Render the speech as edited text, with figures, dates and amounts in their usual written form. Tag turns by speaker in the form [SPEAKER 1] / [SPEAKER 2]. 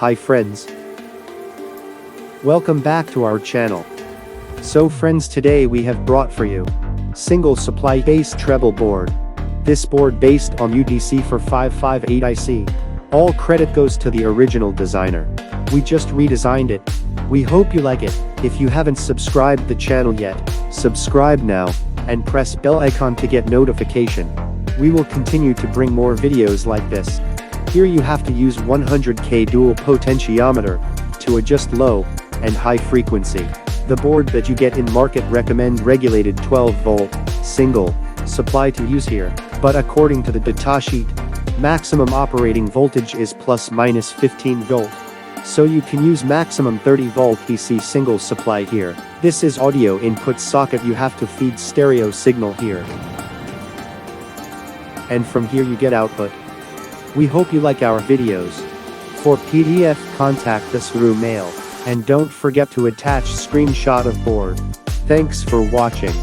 [SPEAKER 1] Hi friends. Welcome back to our channel. So friends, today we have brought for you single supply based treble board. This board based on UDC for 558IC. All credit goes to the original designer. We just redesigned it. We hope you like it. If you haven't subscribed the channel yet, subscribe now, and press bell icon to get notification. We will continue to bring more videos like this. Here you have to use 100K dual potentiometer to adjust low and high frequency. The board that you get in market recommend regulated 12-volt single supply to use here, but according to the datasheet, maximum operating voltage is plus minus 15 volt. So you can use maximum 30-volt DC single supply here. This is audio input socket, you have to feed stereo signal here. And from here you get output. We hope you like our videos. For PDF, contact us through mail. And don't forget to attach screenshot of board. Thanks for watching.